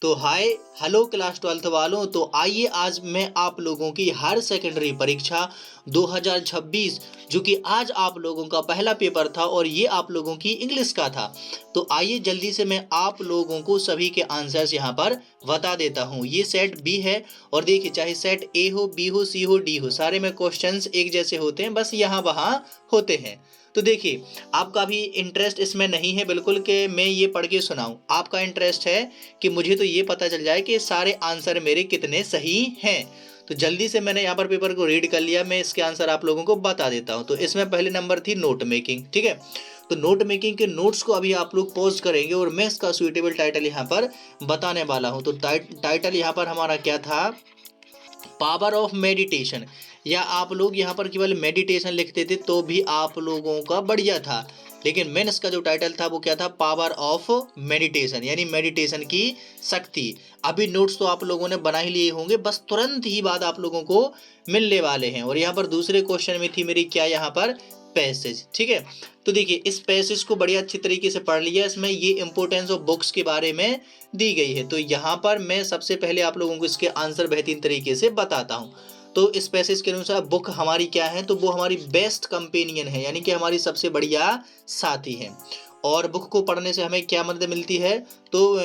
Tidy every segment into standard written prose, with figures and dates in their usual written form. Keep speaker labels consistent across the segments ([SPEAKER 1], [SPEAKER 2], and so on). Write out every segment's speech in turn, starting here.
[SPEAKER 1] तो hi hello class 12th वालों। तो आइए आज मैं आप लोगों की हायर सेकेंडरी परीक्षा 2026 जो कि आज आप लोगों का पहला पेपर था और ये आप लोगों की इंग्लिश का था। तो आइए जल्दी से मैं आप लोगों को सभी के आंसर्स यहाँ पर बता देता हूँ। ये सेट बी है और देखिए चाहे सेट ए हो, बी हो, सी हो, डी हो, सारे में क्वेश्चंस एक जैसे होते हैं, बस यहाँ वहाँ होते हैं। तो देखिए आपका भी इंटरेस्ट इसमें नहीं है बिल्कुल कि मैं ये पढ़ के सुनाऊं। आपका इंटरेस्ट है कि मुझे तो ये पता चल जाए कि सारे आंसर मेरे कितने सही हैं। तो जल्दी से मैंने यहाँ पर पेपर को रीड कर लिया, मैं इसके आंसर आप लोगों को बता देता हूँ। तो इसमें पहले नंबर थी नोट मेकिंग, ठीक है। तो नोट मेकिंग के नोट्स को अभी आप लोग पॉज करेंगे और मैं इसका सुइटेबल टाइटल यहाँ पर बताने वाला हूँ। तो टाइटल यहाँ पर हमारा क्या था, पावर ऑफ मेडिटेशन, या आप लोग यहाँ पर केवल मेडिटेशन लिखते थे तो भी आप लोगों का बढ़िया था, लेकिन मेन इसका जो टाइटल था वो क्या था, पावर ऑफ मेडिटेशन, यानी मेडिटेशन की शक्ति। अभी नोट्स तो आप लोगों ने बना ही लिए होंगे, बस तुरंत ही बाद आप लोगों को मिलने वाले हैं। और यहाँ पर दूसरे क्वेश्चन में थी मेरी क्या, यहाँ पर पैसेज, ठीक है। तो देखिए इस पैसेज को बड़ी अच्छी तरीके से पढ़ लिया, इसमें ये इंपोर्टेंस ऑफ बुक्स के बारे में दी गई है। तो यहाँ पर मैं सबसे पहले आप लोगों को इसके आंसर बेहतरीन तरीके से बताता हूँ। तो इस पैसेज के अनुसार बुक हमारी क्या है, तो वो हमारी बेस्ट कंपेनियन है, यानी कि हमारी सबसे बढ़िया साथी है। और बुक को पढ़ने से हमें क्या मदद मिलती है, तो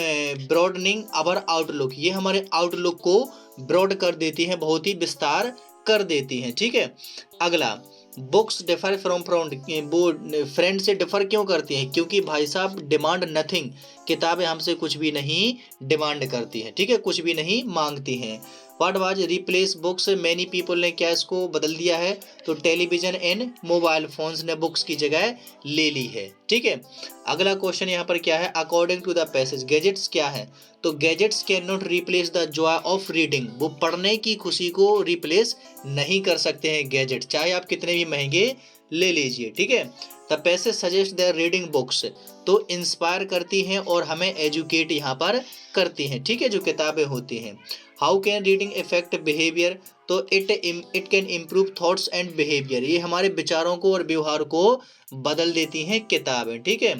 [SPEAKER 1] ब्रॉडनिंग आवर आउटलुक, ये हमारे आउटलुक को ब्रॉड कर देती है, बहुत ही विस्तार कर देती है, ठीक है। अगला, बुक्स डिफर फ्रॉम वो फ्रेंड से डिफर क्यों करती हैं, क्योंकि भाई साहब डिमांड नथिंग, किताबें हमसे कुछ भी नहीं डिमांड करती हैं, ठीक है, कुछ भी नहीं मांगती हैं। What was replace books, many people ने क्या इसको बदल दिया है, तो टेलीविजन एंड मोबाइल फोन्स ने बुक्स की जगह ले ली है, ठीक है। अगला क्वेश्चन यहाँ पर क्या है, according to the passage gadgets क्या है, तो gadgets can not replace the joy of reading, वो पढ़ने की खुशी को रिप्लेस नहीं कर सकते हैं गैजेट, चाहे आप कितने भी महंगे ले लीजिए, ठीक है। The passage suggest the reading books, तो इंस्पायर करती हैं और हमें एजुकेट यहाँ पर करती हैं, ठीक है, जो किताबें होती हैं। How can reading effect behaviour, तो it can improve thoughts and behaviour, ये हमारे विचारों को और व्यवहार को बदल देती हैं किताबें, ठीक है।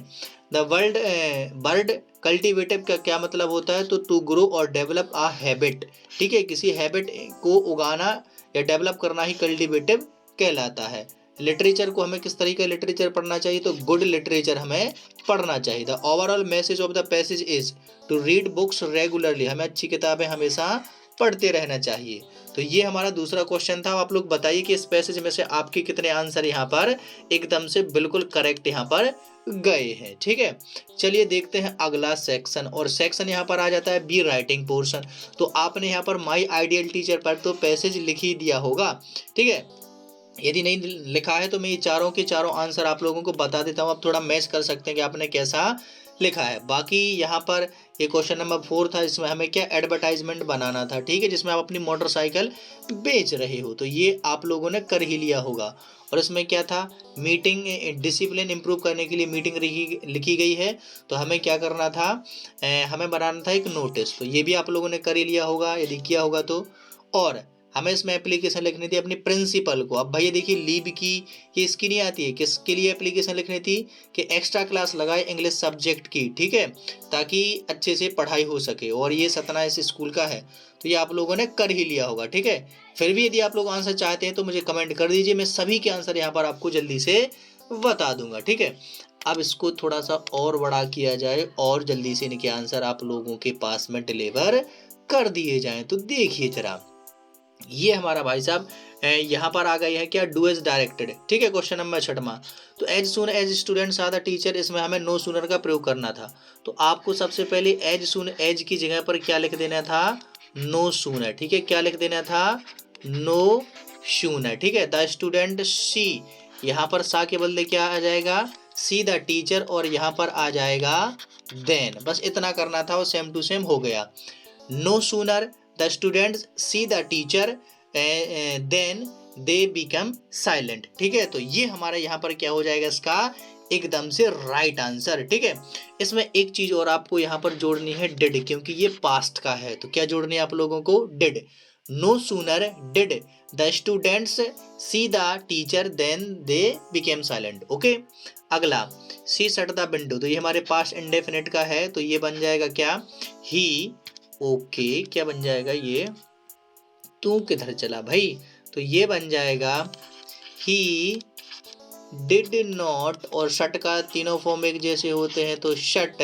[SPEAKER 1] द वर्ल्ड बर्ड कल्टिवेटिव का क्या मतलब होता है, तो टू ग्रो और डेवलप आ हैबिट, ठीक है, किसी हैबिट को उगाना या डेवलप करना ही कल्टिवेटिव कहलाता है। लिटरेचर को हमें किस तरीके का लिटरेचर पढ़ना चाहिए, तो गुड लिटरेचर हमें पढ़ना चाहिए। The overall message of the passage is to read books regularly, हमें अच्छी किताबें हमेशा पढ़ते रहना चाहिए। तो ये हमारा दूसरा क्वेश्चन था। आप लोग बताइए कि इस पैसेज में से आपके कितने आंसर यहाँ पर एकदम से बिल्कुल करेक्ट यहाँ पर गए हैं, ठीक है। चलिए देखते हैं अगला सेक्शन, और सेक्शन यहाँ पर आ जाता है बी राइटिंग पोर्शन। तो आपने यहाँ पर माई आइडियल टीचर पर तो पैसेज लिख ही दिया होगा, ठीक है। यदि नहीं लिखा है तो मैं ये चारों के चारों आंसर आप लोगों को बता देता हूँ, आप थोड़ा मैच कर सकते हैं कि आपने कैसा लिखा है। बाकी यहाँ पर ये क्वेश्चन नंबर 4 था, इसमें हमें क्या एडवर्टाइजमेंट बनाना था, ठीक है, जिसमें आप अपनी मोटरसाइकिल बेच रहे हो, तो ये आप लोगों ने कर ही लिया होगा। और इसमें क्या था, मीटिंग डिसिप्लिन इंप्रूव करने के लिए मीटिंग लिखी गई है, तो हमें क्या करना था, हमें बनाना था एक नोटिस, तो ये भी आप लोगों ने कर ही लिया होगा यदि किया होगा तो। और हमें इसमें एप्लीकेशन लिखनी थी अपनी प्रिंसिपल को। अब भैया देखिए लीव की ये इसकी नहीं आती है, किसके लिए एप्लीकेशन लिखनी थी, कि एक्स्ट्रा क्लास लगाए इंग्लिश सब्जेक्ट की, ठीक है, ताकि अच्छे से पढ़ाई हो सके। और ये सतना इस स्कूल का है, तो ये आप लोगों ने कर ही लिया होगा, ठीक है। फिर भी यदि आप लोग आंसर चाहते हैं तो मुझे कमेंट कर दीजिए, मैं सभी के आंसर यहाँ पर आपको जल्दी से बता दूंगा, ठीक है। अब इसको थोड़ा सा और बड़ा किया जाए और जल्दी से इनके आंसर आप लोगों के पास में डिलीवर कर दिए जाएं। तो देखिए जरा, ये हमारा भाई साहब यहाँ पर आ गई है क्या, डू एज डायरेक्टेड, ठीक है, क्वेश्चन नंबर 6वां। तो as soon as students are the teacher, इसमें हमें नो सूनर का प्रयोग करना था। तो आपको सबसे पहले एज सुन एज की जगह पर क्या लिख देना था, नो सूनर, ठीक है, क्या लिख देना था, नो सूनर, ठीक है। द स्टूडेंट सी, यहाँ पर सा के बदले क्या आ जाएगा, सी द टीचर, और यहाँ पर आ जाएगा देन, बस इतना करना था और सेम टू सेम हो गया। No sooner the students see the teacher then they become silent, ठीक है। तो ये हमारा यहाँ पर क्या हो जाएगा, इसका एकदम से राइट आंसर, ठीक है। इसमें एक चीज और आपको यहाँ पर जोड़नी है, डिड, क्योंकि ये पास्ट का है, तो क्या जोड़नी है आप लोगों को, did. No sooner did the students see the teacher then they became silent, okay. अगला, सी शट द विंडो, तो ये हमारे पास इंडेफिनिट का है, तो ये बन जाएगा क्या, ही ओके, क्या बन जाएगा ये? तू किधर चला भाई? तो ये बन जाएगा ही डिड नॉट, और शट का तीनों फॉर्म एक जैसे होते हैं तो शट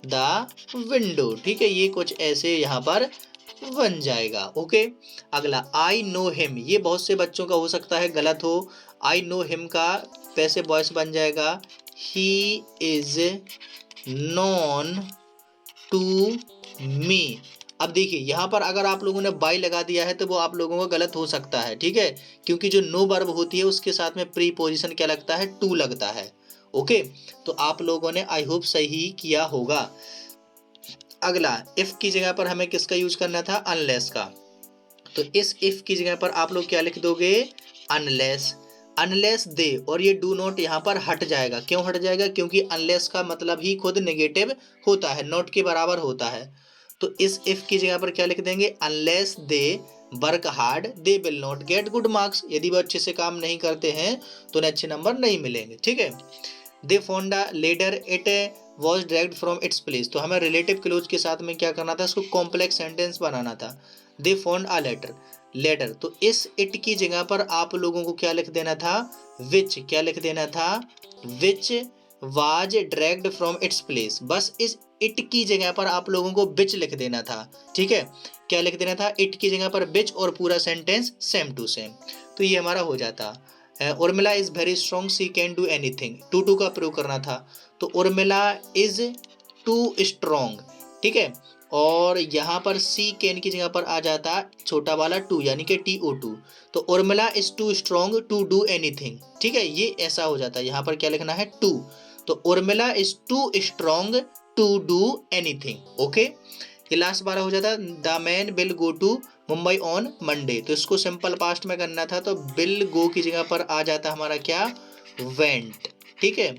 [SPEAKER 1] द विंडो। ठीक है, ये कुछ ऐसे यहाँ पर बन जाएगा। ओके, अगला आई नो हिम, ये बहुत से बच्चों का हो सकता है गलत हो। आई नो हिम का पैसे वॉइस बन जाएगा he is known to me. अब देखिए यहाँ पर अगर आप लोगों ने बाय लगा दिया है तो वो आप लोगों को गलत हो सकता है। ठीक है, क्योंकि जो नो वर्ब होती है उसके साथ में प्रीपोजिशन क्या लगता है? टू लगता है। ओके, तो आप लोगों ने आई होप सही किया होगा। अगला, इफ की जगह पर हमें किसका यूज करना था? अनलेस का। तो इस इफ की जगह पर आप लोग क्या लिख दोगे? अनलेस। अनलेस दे, और ये डू नॉट यहाँ पर हट जाएगा। क्यों हट जाएगा? क्योंकि अनलेस का मतलब ही खुद नेगेटिव होता है, नॉट के बराबर होता है। तो इस इफ की जगह पर क्या लिख देंगे? Unless they work hard they will not gate good marks. यदि वो अच्छे से काम नहीं करते हैं तो उन्हें अच्छे नंबर नहीं मिलेंगे। ठीक है, दे फोंड अ ladder it was dragged from its place, तो हमें रिलेटिव क्लोज के साथ में क्या करना था? इसको कॉम्प्लेक्स सेंटेंस बनाना था। दे फोंड अ लेटर, लेटर, तो इस इट की जगह पर आप लोगों को क्या लिख देना था? विच। क्या लिख देना था? Which was dragged from its place. बस इस इट की जगह पर आप लोगों को बिच लिख देना था। ठीक है, क्या लिख देना था? इट की जगह पर बिच, और पूरा सेंटेंस सेम टू सेम। तो ये हमारा हो जाता। Urmila is very strong, she can do anything, to का प्रयोग करना था। तो उर्मिला इज टू स्ट्रॉन्ग। ठीक है, और यहाँ पर सी कैन की जगह पर आ जाता छोटा वाला टू, यानी कि TO2। तो Urmila is too strong to do anything. ठीक है, ये ऐसा हो जाता है। यहाँ पर क्या लिखना है? टू। तो Urmila is too strong to do anything. Okay, ये लास्ट वाला हो जाता। The man will go to Mumbai on Monday, तो इसको सिंपल पास्ट में करना था, तो विल गो की जगह पर आ जाता हमारा क्या? वेंट। ठीक है,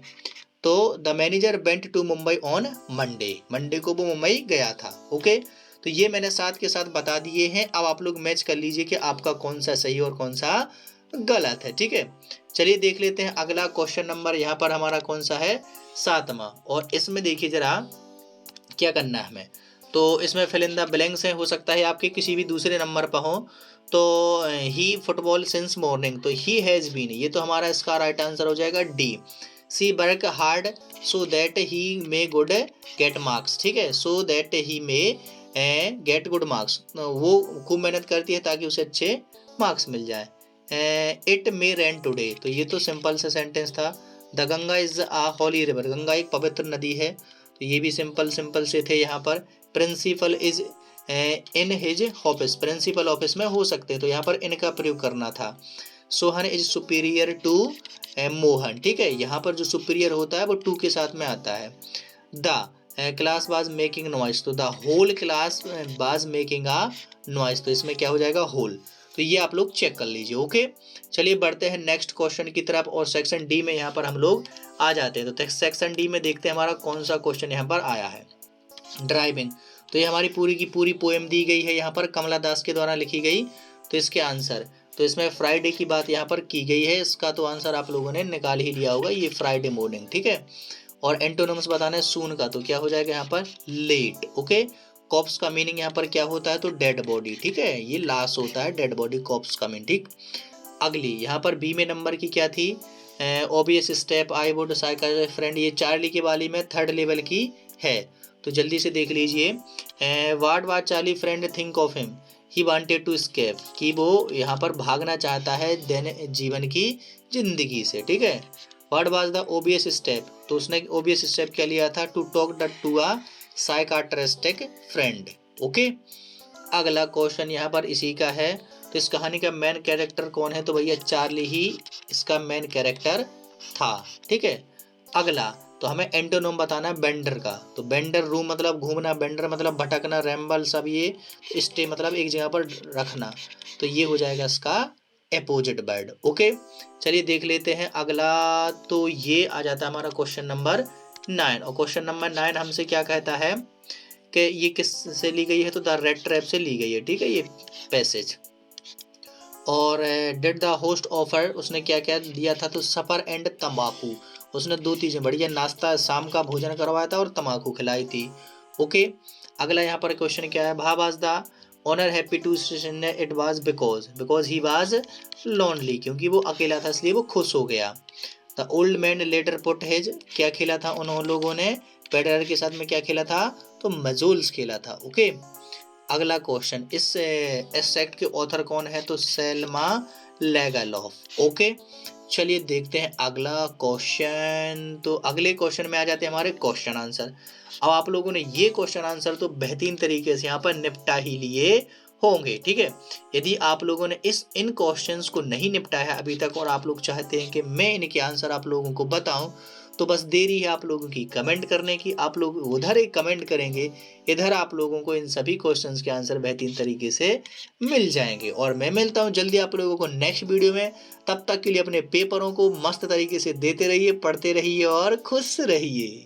[SPEAKER 1] तो the manager went to Mumbai on Monday, Monday को वो मुंबई गया था। ओके, तो ये मैंने साथ के साथ बता दिए हैं। अब आप लोग मैच कर लीजिए कि आपका कौन सा सही और कौन सा गलत है। ठीक है, चलिए देख लेते हैं अगला क्वेश्चन नंबर यहाँ पर हमारा कौन सा है? 7वां। और इसमें देखिए जरा क्या करना है हमें। तो इसमें फिल इन द ब्लैंक्स है, हो सकता है आपके किसी भी दूसरे नंबर पर हो। तो ही फुटबॉल सिंस मॉर्निंग, तो ही हैज़ बीन, ये तो हमारा इसका राइट आंसर हो जाएगा D. See work hard so that he may good get marks. ठीक है, so that he may get good marks, वो खूब मेहनत करती है ताकि उसे अच्छे मार्क्स मिल जाए। इट मे रेन टुडे, तो ये तो सिंपल सा सेंटेंस था। The Ganga is a holy river, Ganga एक पवित्र नदी है, तो ये भी सिंपल सिंपल से थे यहाँ पर। Principal is in his office, principal office में हो सकते हैं, तो यहाँ पर इनका प्रयोग करना था। Sohan is superior to Mohan. ठीक है, यहाँ पर जो सुपीरियर होता है वो टू के साथ में आता है। The class was making noise, तो the whole class was making a noise, तो इसमें क्या हो जाएगा? होल। तो ये आप लोग चेक कर लीजिए। ओके, चलिए बढ़ते हैं नेक्स्ट क्वेश्चन की तरफ, और सेक्शन डी में यहाँ पर हम लोग आ जाते हैं। तो सेक्शन डी में देखते हैं हमारा कौन सा क्वेश्चन यहाँ पर आया है। ड्राइविंग, तो ये हमारी पूरी की पूरी पोएम दी गई है यहाँ पर, कमला दास के द्वारा लिखी गई। तो इसके आंसर, तो इसमें फ्राइडे की बात यहाँ पर की गई है, इसका तो आंसर आप लोगों ने निकाल ही लिया होगा, ये फ्राइडे मॉर्निंग। ठीक है, और एंटोनिम्स बताना है सून का, तो क्या हो जाएगा यहाँ पर? लेट। ओके, कॉप्स का मीनिंग यहाँ पर क्या होता है? तो डेड बॉडी। ठीक है, ये लाश होता है, डेड बॉडी कॉप्स का मीनिंग। ठीक, अगली यहाँ पर बी में नंबर की क्या थी? Obvious step I would cycle friend, ये चार्ली के वाली में थर्ड लेवल की है, तो जल्दी से देख लीजिए। What was Charlie friend think of him, he wanted to escape, कि वो यहाँ पर भागना चाहता है जीवन की जिंदगी से। ठीक है, what was the obvious step, तो उसने ओबियस स्टेप क्या लिया था? To talk to a psychiatristic friend. Okay, अगला क्वेश्चन यहाँ पर इसी का है। तो इस कहानी का मेन कैरेक्टर कौन है? तो भैया चार्ली ही इसका मेन कैरेक्टर था। ठीक है, अगला, तो हमें एंटोनिम बताना है बेंडर का। तो बेंडर रूम मतलब घूमना, बेंडर मतलब भटकना, रैम्बल सब ये, स्टे मतलब एक जगह पर रखना, तो ये हो जाएगा इसका अपोजिट वर्ड। ओके, चलिए देख लेते हैं अगला। तो ये आ जाता है हमारा क्वेश्चन नंबर 9, और क्वेश्चन नंबर 9 हमसे क्या कहता है कि ये किस से ली गई है? तो द रेड ट्रैप से ली गई है। ठीक है, ये पैसेज। और डिड द होस्ट ऑफर, उसने क्या क्या दिया था? तो सफर एंड तंबाकू, उसने दो चीज़ें बढ़िया, नाश्ता शाम का भोजन करवाया था और तंबाकू खिलाई थी। ओके, अगला यहाँ पर क्वेश्चन क्या है, भा was the owner happy to it was because he was lonely, क्योंकि वो अकेला था इसलिए वो खुश हो गया। The old man later put his, क्या खेला था उन लोगों ने, पेडरर के साथ में क्या खेला था, तो मजोल्स खेला था। ओके, अगला क्वेश्चन, इस सेक्ट के ऑथर कौन है, तो सेल्मा लेगलॉफ। ओके, चलिए देखते हैं अगला क्वेश्चन। तो अगले क्वेश्चन में आ जाते हैं हमारे क्वेश्चन आंसर। अब आप लोगों ने ये क्वेश्चन आंसर तो बेहतरीन तरीके से यहाँ पर निपटा ही लिए होंगे, ठीक है। यदि आप लोगों ने इन क्वेश्चंस को नहीं निपटाया है अभी तक और आप लोग चाहते हैं कि मैं इनके आंसर आप लोगों को बताऊं, तो बस देरी है आप लोगों की कमेंट करने की। आप लोग उधर एक कमेंट करेंगे, इधर आप लोगों को इन सभी क्वेश्चंस के आंसर बेहतरीन तरीके से मिल जाएंगे। और मैं मिलता हूं जल्दी आप लोगों को नेक्स्ट वीडियो में। तब तक के लिए अपने पेपरों को मस्त तरीके से देते रहिए, पढ़ते रहिए और खुश रहिए।